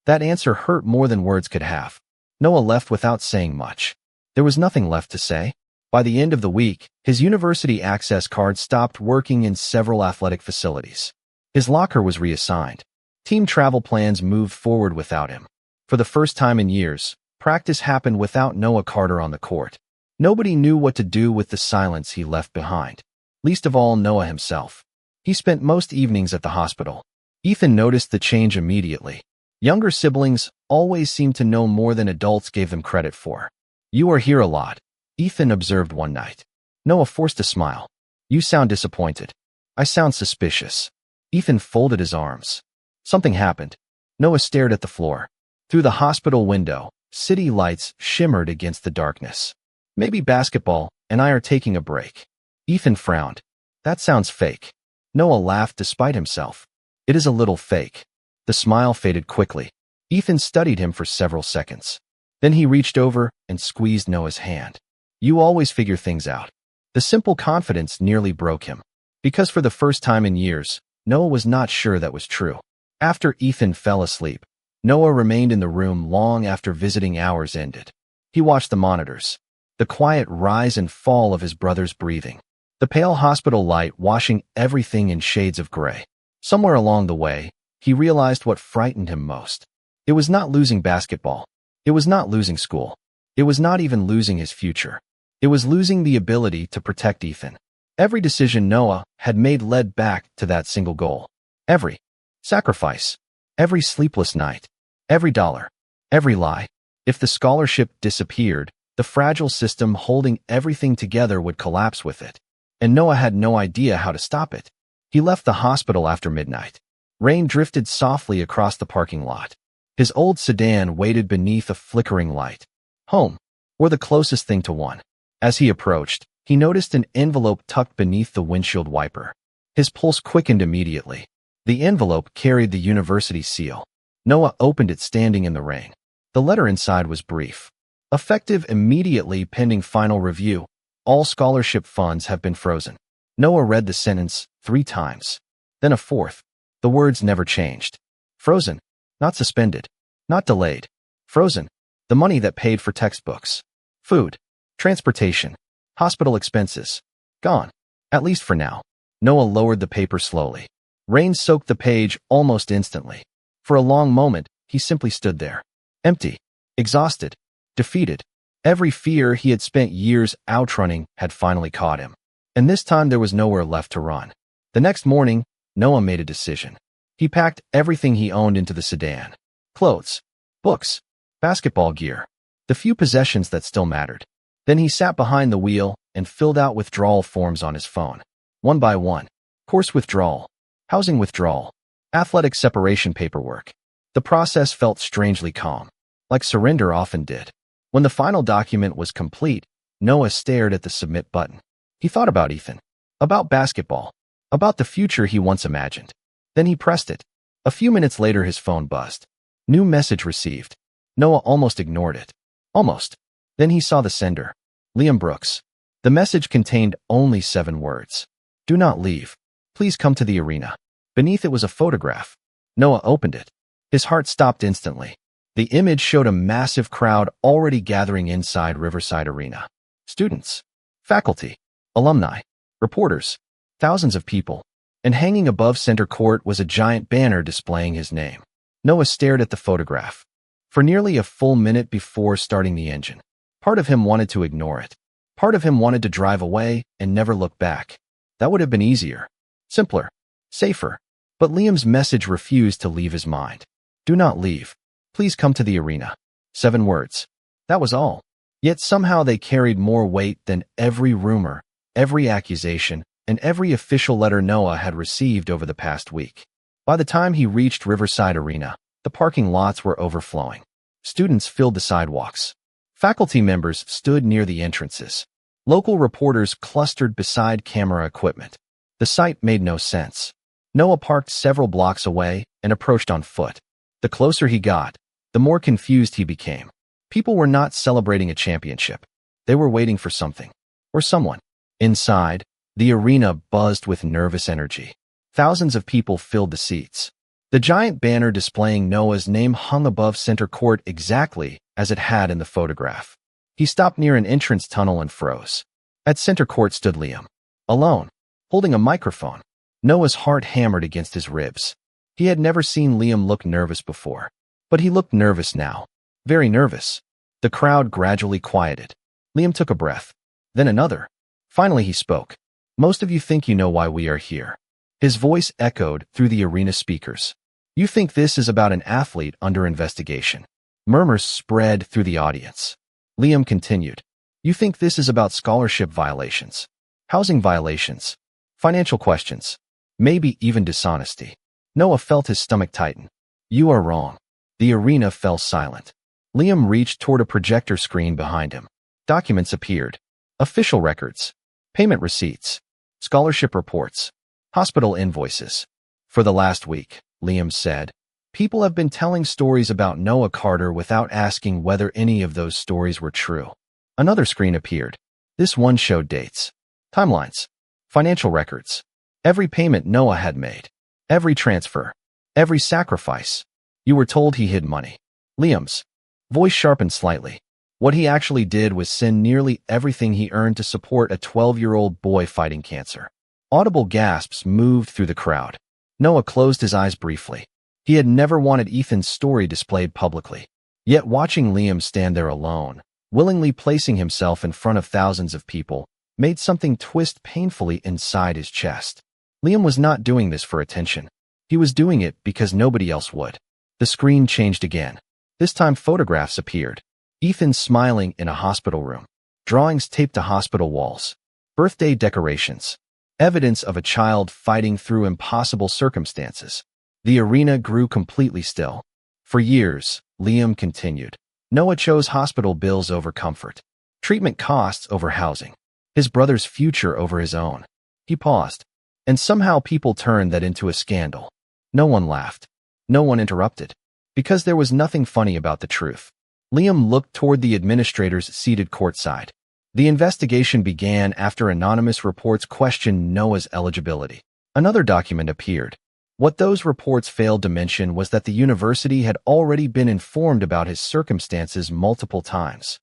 That answer hurt more than words could have. Noah left without saying much. There was nothing left to say. By the end of the week, his university access card stopped working in several athletic facilities. His locker was reassigned. Team travel plans moved forward without him. For the first time in years, practice happened without Noah Carter on the court. Nobody knew what to do with the silence he left behind. Least of all Noah himself. He spent most evenings at the hospital. Ethan noticed the change immediately. Younger siblings always seemed to know more than adults gave them credit for. You are here a lot, Ethan observed one night. Noah forced a smile. You sound disappointed. I sound suspicious. Ethan folded his arms. Something happened. Noah stared at the floor. Through the hospital window, city lights shimmered against the darkness. Maybe basketball and I are taking a break. Ethan frowned. That sounds fake. Noah laughed despite himself. It is a little fake. The smile faded quickly. Ethan studied him for several seconds. Then he reached over and squeezed Noah's hand. You always figure things out. The simple confidence nearly broke him. Because for the first time in years, Noah was not sure that was true. After Ethan fell asleep, Noah remained in the room long after visiting hours ended. He watched the monitors. The quiet rise and fall of his brother's breathing. The pale hospital light washing everything in shades of gray. Somewhere along the way, he realized what frightened him most. It was not losing basketball. It was not losing school. It was not even losing his future. It was losing the ability to protect Ethan. Every decision Noah had made led back to that single goal. Every sacrifice. Every sleepless night. Every dollar. Every lie. If the scholarship disappeared, the fragile system holding everything together would collapse with it. And Noah had no idea how to stop it. He left the hospital after midnight. Rain drifted softly across the parking lot. His old sedan waited beneath a flickering light. Home, or the closest thing to one. As he approached, He noticed an envelope tucked beneath the windshield wiper. His pulse quickened immediately. The envelope carried the university seal. Noah opened it standing in the rain. The letter inside was brief. Effective immediately pending final review. All scholarship funds have been frozen. Noah read the sentence 3 times. Then a fourth. The words never changed. Frozen. Not suspended. Not delayed. Frozen. The money that paid for textbooks, food, transportation, hospital expenses. Gone. At least for now. Noah lowered the paper slowly. Rain soaked the page almost instantly. For a long moment, he simply stood there. Empty. Exhausted. Defeated. Every fear he had spent years outrunning had finally caught him. And this time there was nowhere left to run. The next morning, Noah made a decision. He packed everything he owned into the sedan. Clothes, books, basketball gear, the few possessions that still mattered. Then he sat behind the wheel and filled out withdrawal forms on his phone. One by one. Course withdrawal, housing withdrawal, athletic separation paperwork. The process felt strangely calm, like surrender often did. When the final document was complete, Noah stared at the submit button. He thought about Ethan, about basketball, about the future he once imagined. Then he pressed it. A few minutes later his phone buzzed. New message received. Noah almost ignored it. Almost. Then he saw the sender. Liam Brooks. The message contained only 7 words. Do not leave. Please come to the arena. Beneath it was a photograph. Noah opened it. His heart stopped instantly. The image showed a massive crowd already gathering inside Riverside Arena. Students, faculty, alumni, reporters, thousands of people. And hanging above center court was a giant banner displaying his name. Noah stared at the photograph for nearly a full minute before starting the engine. Part of him wanted to ignore it. Part of him wanted to drive away and never look back. That would have been easier, simpler, safer. But Liam's message refused to leave his mind. Do not leave. Please come to the arena. 7 words. That was all. Yet somehow they carried more weight than every rumor, every accusation, and every official letter Noah had received over the past week. By the time he reached Riverside Arena, the parking lots were overflowing. Students filled the sidewalks. Faculty members stood near the entrances. Local reporters clustered beside camera equipment. The sight made no sense. Noah parked several blocks away and approached on foot. The closer he got, the more confused he became. People were not celebrating a championship. They were waiting for something, or someone. Inside, the arena buzzed with nervous energy. Thousands of people filled the seats. The giant banner displaying Noah's name hung above center court exactly as it had in the photograph. He stopped near an entrance tunnel and froze. At center court stood Liam, alone, holding a microphone. Noah's heart hammered against his ribs. He had never seen Liam look nervous before, but he looked nervous now. Very nervous. The crowd gradually quieted. Liam took a breath, then another. Finally he spoke. Most of you think you know why we are here. His voice echoed through the arena speakers. You think this is about an athlete under investigation. Murmurs spread through the audience. Liam continued. You think this is about scholarship violations, housing violations, financial questions, maybe even dishonesty. Noah felt his stomach tighten. You are wrong. The arena fell silent. Liam reached toward a projector screen behind him. Documents appeared. Official records, payment receipts, scholarship reports, hospital invoices. For the last week, Liam said, people have been telling stories about Noah Carter without asking whether any of those stories were true. Another screen appeared. This one showed dates, timelines, financial records, every payment Noah had made, every transfer, every sacrifice. You were told he hid money. Liam's voice sharpened slightly. What he actually did was send nearly everything he earned to support a 12-year-old boy fighting cancer. Audible gasps moved through the crowd. Noah closed his eyes briefly. He had never wanted Ethan's story displayed publicly. Yet watching Liam stand there alone, willingly placing himself in front of thousands of people, made something twist painfully inside his chest. Liam was not doing this for attention. He was doing it because nobody else would. The screen changed again. This time photographs appeared. Ethan smiling in a hospital room. Drawings taped to hospital walls. Birthday decorations. Evidence of a child fighting through impossible circumstances. The arena grew completely still. For years, Liam continued. Noah chose hospital bills over comfort. Treatment costs over housing. his brother's future over his own. He paused, and somehow people turned that into a scandal. No one laughed. No one interrupted. Because there was nothing funny about the truth. Liam looked toward the administrators seated courtside. The investigation began after anonymous reports questioned Noah's eligibility. Another document appeared. What those reports failed to mention was that the university had already been informed about his circumstances multiple times.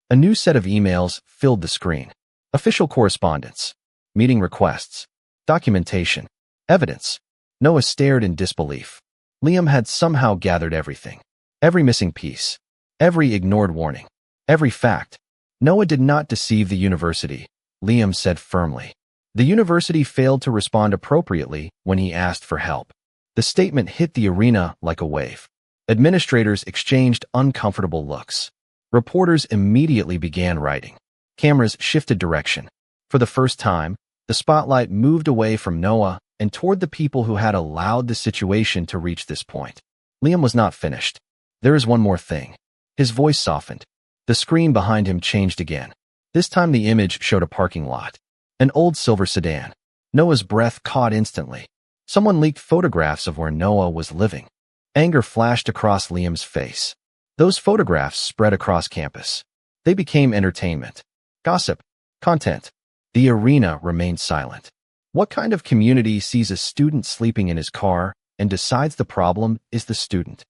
A new set of emails filled the screen. Official correspondence, meeting requests, documentation, evidence. Noah stared in disbelief. Liam had somehow gathered everything. Every missing piece. Every ignored warning. Every fact. Noah did not deceive the university, Liam said firmly. The university failed to respond appropriately when he asked for help. The statement hit the arena like a wave. Administrators exchanged uncomfortable looks. Reporters immediately began writing. Cameras shifted direction. For the first time, the spotlight moved away from Noah and toward the people who had allowed the situation to reach this point. Liam was not finished. There is one more thing. His voice softened. The screen behind him changed again. This time the image showed a parking lot. An old silver sedan. Noah's breath caught instantly. Someone leaked photographs of where Noah was living. Anger flashed across Liam's face. Those photographs spread across campus. They became entertainment. Gossip. Content. The arena remained silent. What kind of community sees a student sleeping in his car and decides the problem is the student?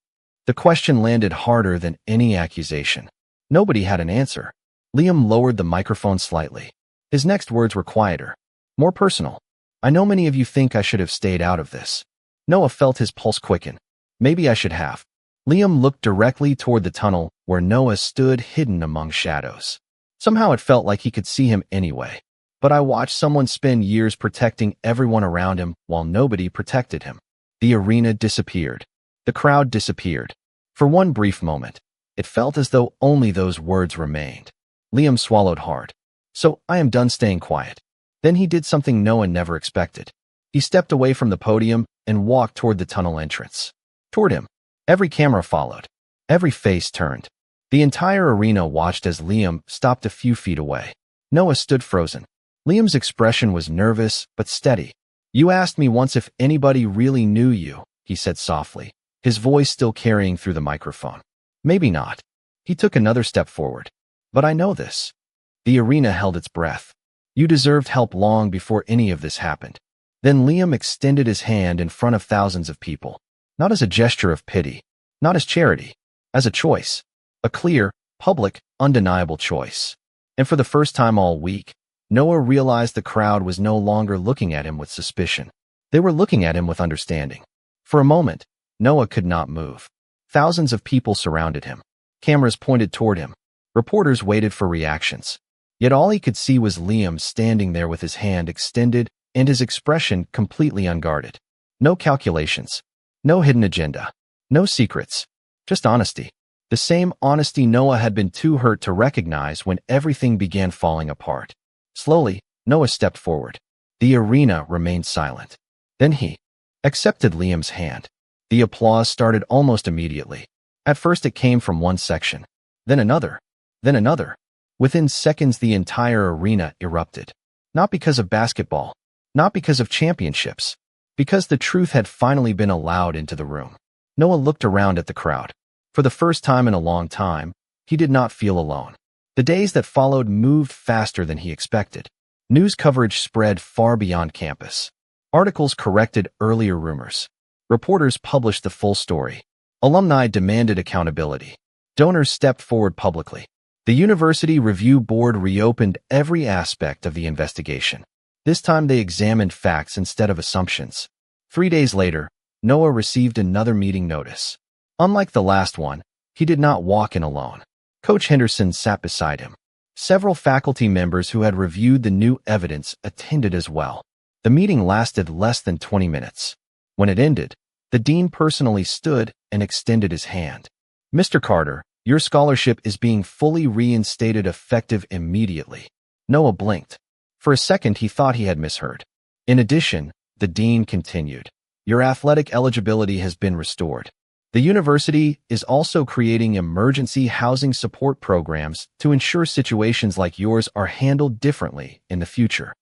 The question landed harder than any accusation. Nobody had an answer. Liam lowered the microphone slightly. His next words were quieter, more personal. I know many of you think I should have stayed out of this. Noah felt his pulse quicken. Maybe I should have. Liam looked directly toward the tunnel where Noah stood hidden among shadows. Somehow it felt like he could see him anyway. But I watched someone spend years protecting everyone around him while nobody protected him. The arena disappeared. The crowd disappeared. For one brief moment, it felt as though only those words remained. Liam swallowed hard. So, I am done staying quiet. Then he did something Noah never expected. He stepped away from the podium and walked toward the tunnel entrance. Toward him. Every camera followed. Every face turned. The entire arena watched as Liam stopped a few feet away. Noah stood frozen. Liam's expression was nervous but steady. You asked me once if anybody really knew you, he said softly, his voice still carrying through the microphone. Maybe not. He took another step forward. But I know this. The arena held its breath. You deserved help long before any of this happened. Then Liam extended his hand in front of thousands of people. Not as a gesture of pity. Not as charity. As a choice. A clear, public, undeniable choice. And for the first time all week, Noah realized the crowd was no longer looking at him with suspicion. They were looking at him with understanding. For a moment, Noah could not move. Thousands of people surrounded him. Cameras pointed toward him. Reporters waited for reactions. Yet all he could see was Liam standing there with his hand extended and his expression completely unguarded. No calculations. No hidden agenda. No secrets. Just honesty. The same honesty Noah had been too hurt to recognize when everything began falling apart. Slowly, Noah stepped forward. The arena remained silent. Then he accepted Liam's hand. The applause started almost immediately. At first it came from one section. Then another. Then another. Within seconds the entire arena erupted. Not because of basketball. Not because of championships. Because the truth had finally been allowed into the room. Noah looked around at the crowd. For the first time in a long time, he did not feel alone. The days that followed moved faster than he expected. News coverage spread far beyond campus. Articles corrected earlier rumors. Reporters published the full story. Alumni demanded accountability. Donors stepped forward publicly. The University Review Board reopened every aspect of the investigation. This time they examined facts instead of assumptions. 3 days later, Noah received another meeting notice. Unlike the last one, he did not walk in alone. Coach Henderson sat beside him. Several faculty members who had reviewed the new evidence attended as well. The meeting lasted less than 20 minutes. When it ended, the dean personally stood and extended his hand. Mr. Carter, your scholarship is being fully reinstated effective immediately. Noah blinked. For a second he thought he had misheard. In addition, the dean continued. Your athletic eligibility has been restored. The university is also creating emergency housing support programs to ensure situations like yours are handled differently in the future.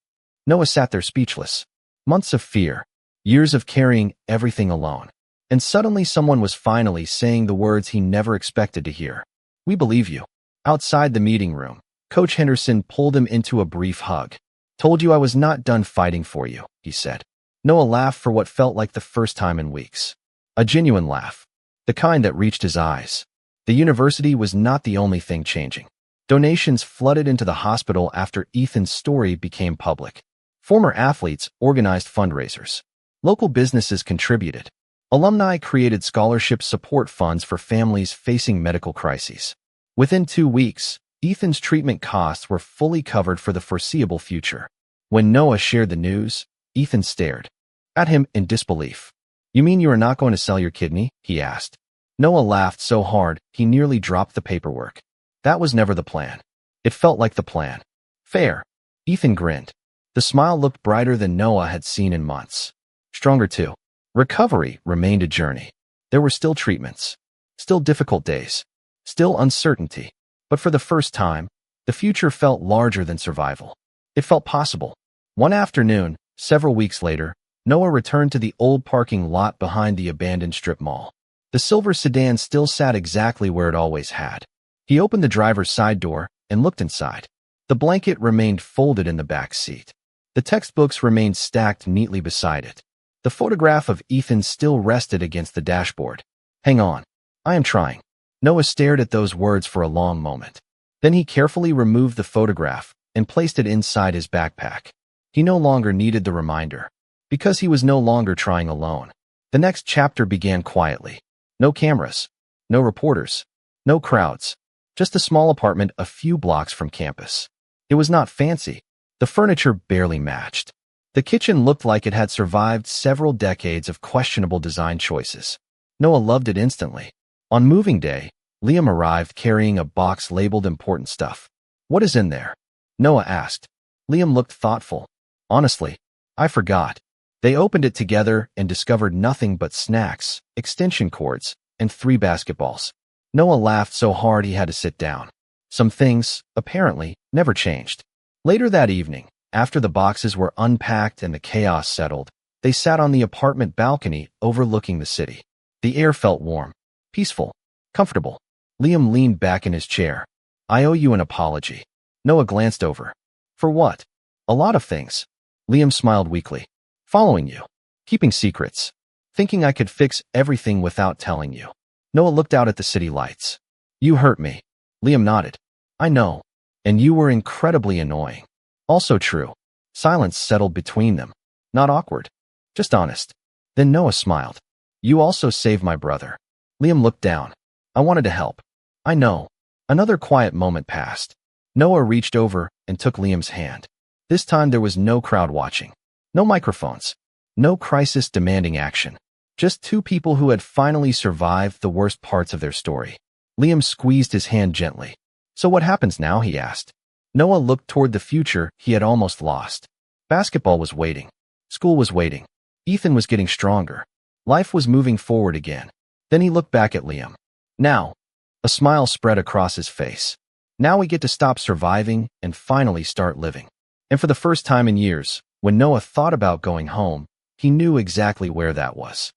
Noah sat there speechless. Months of fear, years of carrying everything alone. And suddenly someone was finally saying the words he never expected to hear. "We believe you." Outside the meeting room, Coach Henderson pulled him into a brief hug. "Told you I was not done fighting for you," he said. Noah laughed for what felt like the first time in weeks. A genuine laugh. The kind that reached his eyes. The university was not the only thing changing. Donations flooded into the hospital after Ethan's story became public. Former athletes organized fundraisers. Local businesses contributed. Alumni created scholarship support funds for families facing medical crises. Within 2 weeks, Ethan's treatment costs were fully covered for the foreseeable future. When Noah shared the news, Ethan stared at him in disbelief. "You mean you are not going to sell your kidney?" he asked. Noah laughed so hard he nearly dropped the paperwork. "That was never the plan." "It felt like the plan." "Fair." Ethan grinned. The smile looked brighter than Noah had seen in months. Stronger too. Recovery remained a journey. There were still treatments. Still difficult days. Still uncertainty. But for the first time, the future felt larger than survival. It felt possible. One afternoon, several weeks later, Noah returned to the old parking lot behind the abandoned strip mall. The silver sedan still sat exactly where it always had. He opened the driver's side door and looked inside. The blanket remained folded in the back seat. The textbooks remained stacked neatly beside it. The photograph of Ethan still rested against the dashboard. "Hang on. I am trying." Noah stared at those words for a long moment. Then he carefully removed the photograph and placed it inside his backpack. He no longer needed the reminder, because he was no longer trying alone. The next chapter began quietly. No cameras, no reporters, no crowds. Just a small apartment a few blocks from campus. It was not fancy. The furniture barely matched. The kitchen looked like it had survived several decades of questionable design choices. Noah loved it instantly. On moving day, Liam arrived carrying a box labeled important stuff. "What is in there?" Noah asked. Liam looked thoughtful. "Honestly, I forgot." They opened it together and discovered nothing but snacks, extension cords, and 3 basketballs. Noah laughed so hard he had to sit down. Some things, apparently, never changed. Later that evening, after the boxes were unpacked and the chaos settled, they sat on the apartment balcony overlooking the city. The air felt warm, peaceful, comfortable. Liam leaned back in his chair. "I owe you an apology." Noah glanced over. "For what?" "A lot of things." Liam smiled weakly. "Following you. Keeping secrets. Thinking I could fix everything without telling you." Noah looked out at the city lights. "You hurt me." Liam nodded. "I know. And you were incredibly annoying." "Also true." Silence settled between them. Not awkward. Just honest. Then Noah smiled. "You also saved my brother." Liam looked down. "I wanted to help." "I know." Another quiet moment passed. Noah reached over and took Liam's hand. This time there was no crowd watching. No microphones. No crisis demanding action. Just 2 people who had finally survived the worst parts of their story. Liam squeezed his hand gently. "So what happens now?" he asked. Noah looked toward the future he had almost lost. Basketball was waiting. School was waiting. Ethan was getting stronger. Life was moving forward again. Then he looked back at Liam. "Now." A smile spread across his face. "Now we get to stop surviving and finally start living." And for the first time in years, when Noah thought about going home, he knew exactly where that was.